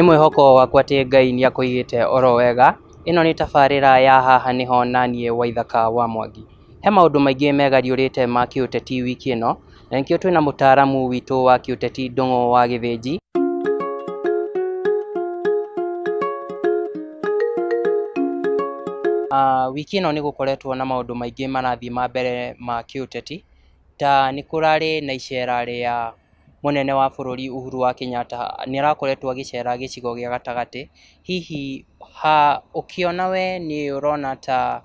mwihoko wakwa ati Ngai ni akuigite oro wega. Ino ni tabarira ya haha niho nanie Waithaka wa Mwangi. He maundu maingi megariurite ma kiuteti wiki ino, na nikio twina mutaaramu witu wa kiuteti Ndung'u wa Githinji. Wiki ino ni gukoretwo na maundu maingi marathii ma mbere ma kiuteti, ta ni kurari na icera ria munene wa bururi Uhuru wa Kenyatta ni arakoretwo agicera gicigo gia gatagati. Hihi ukiona we ni urona ta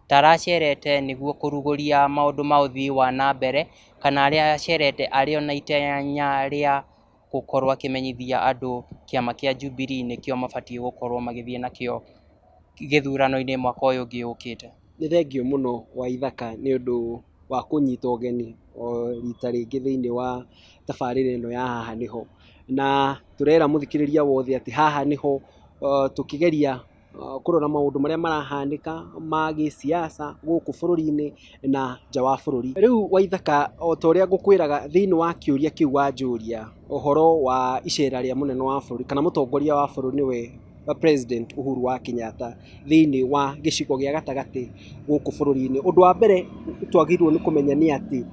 aracerete niguo kuruguria maundu ma uthii wa na mbere, kana aria acerete ari ona itenya ria gukorwo akimenyithia andu kiama kia Jubilee nikio mabatie gukorwo magithie nakio githurano-ini mwaka uyu ungi ukite? Ni thengio muno Waithaka ni undu wa kunyita ugeni o rita ringi thiini wa tabarira ino ya haha niho, na turera muthikiriria wothe ati haha niho tukigeria kurora maundu maria marahanika ma gisiasa guku bururi-ini na nja wa bururi. Riu Waithaka, o ta uria ngukwiraga thiini wa kiuria kiu wanjuria uhoro wa icera ria munene wa bururi kana mutongoria wa bururi niwe President Uhuru wa Kenyatta thiini wa gicigo gia gatagati guku bururi-ini, undu wa mbere twagirwo ni kumenya ni ati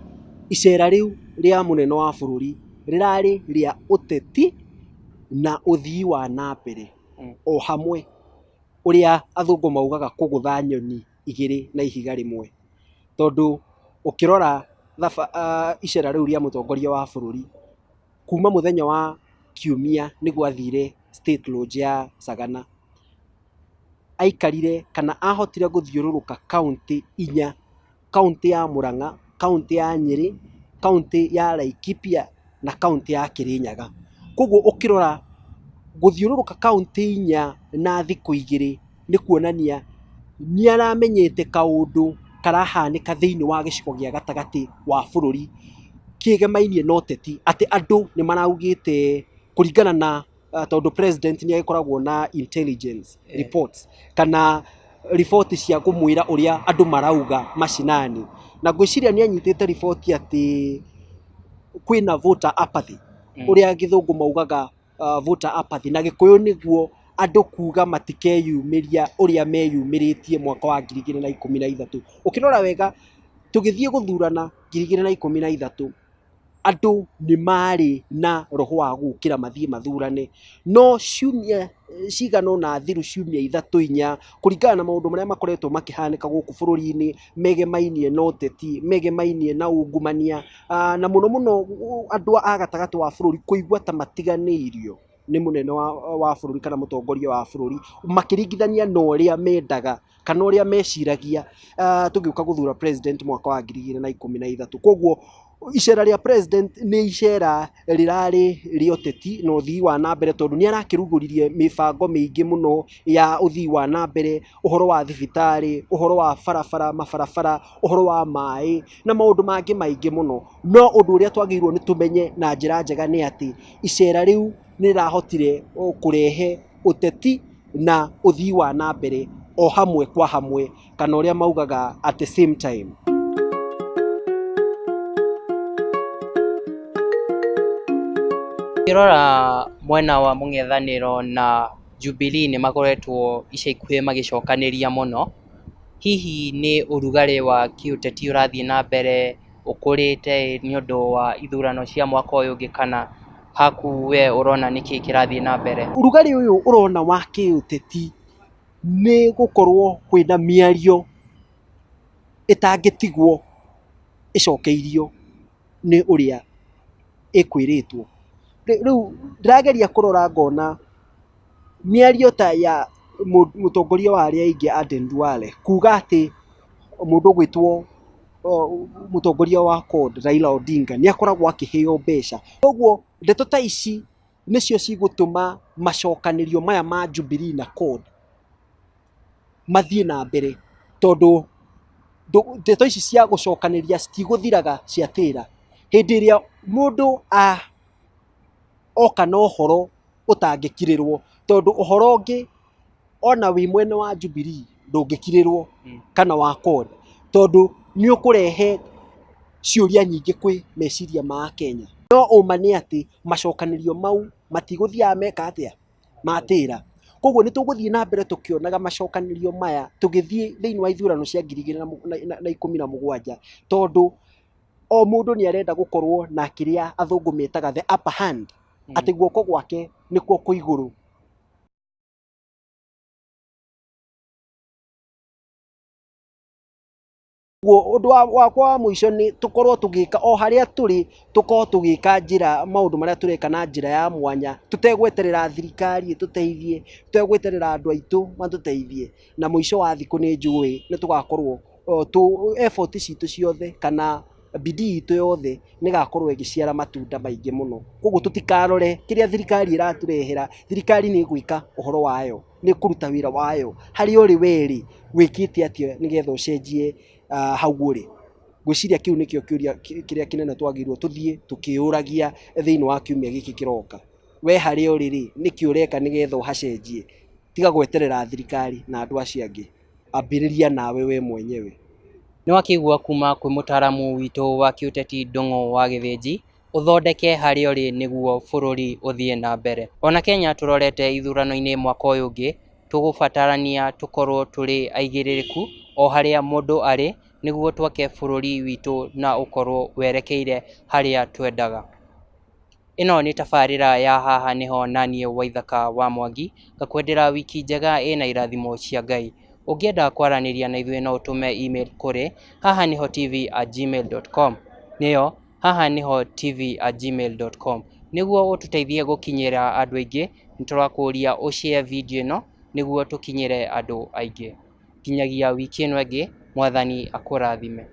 icera riu ria munene wa bururi rirari ria uteti na uthii wa na mbere o hamwe, uria athungu maugaga kugutha nyoni igiri na ihiga rimwe. Tondu ukirora icera riu ria mutongoria wa bururi kuma muthenya wa kiumia niguo athire State Lodge ya Sagana, aikarire kana ahotire guthiururuka kaunti inya: kaunti ya Murang'a, kaunti ya Nyeri, kaunti ya Laikipia na kaunti ya Kirinyaga. Koguo ukirora guthiururuka kaunti inya na thiku igiri ni kuonania ni aramenyete kaundu karahanika thiini wa gicigo gia gatagati wa bururi kigemainie na uteti, ati andu ni maraugite kuringana na tondu president ni agikoragwo na intelligence reports kana riboti cia kumwira uria andu marauga mashinani, na gwiciria ni anyitite riboti ati kwina voter apathy, uria githungu maugaga voter apathy, na gikuyu niguo andu kuga matikeyumiria uria meyumiritie mwaka wa 2013. Ukirora wega tugithie guthurana 2013 andu ni mari na roho wa gukira mathie mathurane, no ciumia cigano na thiru ciumia ithatu inya kuringana na maundu maria makoretwo makihanika guku bururi-ini megemainie na uteti, megemainie na ungumania, na muno andu a gatagati wa bururi kuigua ta matiganiirio ni munene wa bururi kana mutongoria wa bururi makiringithania na uria mendaga kana uria meciragia tugiuka guthura president mwaka wa 2013. Koguo icera ria president ni icera rirari ria uteti na uthii wa na mbere, tondu ni arakiruguririe mibango mingi muno ya uthii wa na mbere, uhoro wa thibitari, uhoro wa mabarabara, uhoro wa mai na maundu mangi maingi muno. No undu uria twagirwo ni tumenye na njira njega ni ati icera riu ni rahotire kurehe uteti na uthii wa na mbere o hamwe kwa hamwe, kana uria maugaga at the same time. Kirora mwena wa mung'ethaniro na Jubilee ni makoretwo ica ikuhi magicokaniria muno. Hihi ni urugari wa kiuteti urathie na mbere ukurite ni undu wa ithurano cia mwaka uyu ungi, kana haku we urona niki kirathie na mbere? Urugari uyu urona wa kiuteti ni gukorwo kwina miario itangitigwo icokeirio ni uria ikwiritwo. Riu ndirageria kurora ngona miario ta ya mutongoria wa aria aingi Aden Duale kuga ati mundu gwitwo mutongoria wa CORD Raila Odinga ni akoragwo akiheo mbeca. Koguo ndeto ta ici nicio cigutuma macokanirio maya ma Jubilee na CORD mathie na mbere, tondu ndeto ici cia gucokaniria citigũthiraga ciatira. Hindi iria mundu oka na uhoro utangikirirwo, tondu uhoro ungi ona wi mwene wa Jubilee ndungikirirwo kana wa CORD, tondu ni ukurehe ciuria nyingi kwi meciria ma Kenya. No uma ni ati macokanirio mau matiguthiaga meka atia matĩra. Koguo nĩ tũgũthiĩ na mbere tũkĩonaga macokanĩrio maya tũgĩthiĩ thĩinĩ wa ithurano cia 2017 tondũ o mũndũ nĩ arenda gũkorwo na kĩrĩa athũngũ metaga the upper hand, atĩ guoko gwake nĩkuo kũ igũrũ. Ũndũ wakwa wa mũico nĩ tũkorwo tũgĩka o harĩa tũrĩ, tũkorwo tũgĩka maũndũ marĩa tũreka na njĩra ya mwanya, tũtegweterera thirikari ĩtũteithie, tũtegweterera andũ aitũ matũteithie, na mũico wa thikũ nĩ njũĩ nĩ tũgakorwo effort citũ ciothe kana bidii itũ yothe nĩ ĩgakorwo ĩgĩciara matunda maingĩ mũno. Koguo tũtikarore kĩrĩa thirikari ĩratũrehera, thirikari nĩ ĩgwĩka ũhoro wayo, nĩ ĩkũruta wĩra wayo, harĩa ũrĩ werĩ wĩkĩte atĩa nĩgetha ũcenjie hau ũrĩ. Ngwĩciria kĩu nĩkĩo kĩũria kĩrĩa kĩnene twagĩrĩirwo tũthiĩ tũkĩũragia thĩinĩ wa kiumia gĩkĩ kĩroka. We harĩa ũrĩ nĩkĩ ũreka nĩgetha ũhacenjie, tiga gweterera thirikari na andũ acio angĩ, ambĩrĩria nawe we mwenyewe. Nĩ wakĩigua kuma kwĩ mũtaaramu witũ wa kĩũteti Ndung'u wa Gĩthĩnji, ũthondeke harĩa ũrĩ nĩguo bũrũri ũthiĩ na mbere. Ona Kenya tũrorete ithurano-inĩ mwaka ũyũ ũngĩ, tũgũbatarania tũkorwo tũrĩ aigĩrĩrĩku o harĩa mũndũ arĩ nĩguo twake bũrũri witũ na ũkorwo werekeire harĩa twendaga. Ĩno nĩ tabarĩra ya haha nĩho naniĩ Waithaka wa Mwangi, ngakwendera wiki njega ĩna irathimo cia Ngai. Ũngĩenda kwaranĩria na ithuĩ no ũtũme email kũrĩ haha niho tv@gmail.com, nĩyo haha niho tv@gmail.com. Nĩguo ũtũteithie gũkinyĩra andũ aingĩ, nĩ tũrakũria ũshare video ĩno nĩguo tũkinyĩre andũ aingĩ. Nginyagia wiki ĩno ĩngĩ, Mwathani akũrathime.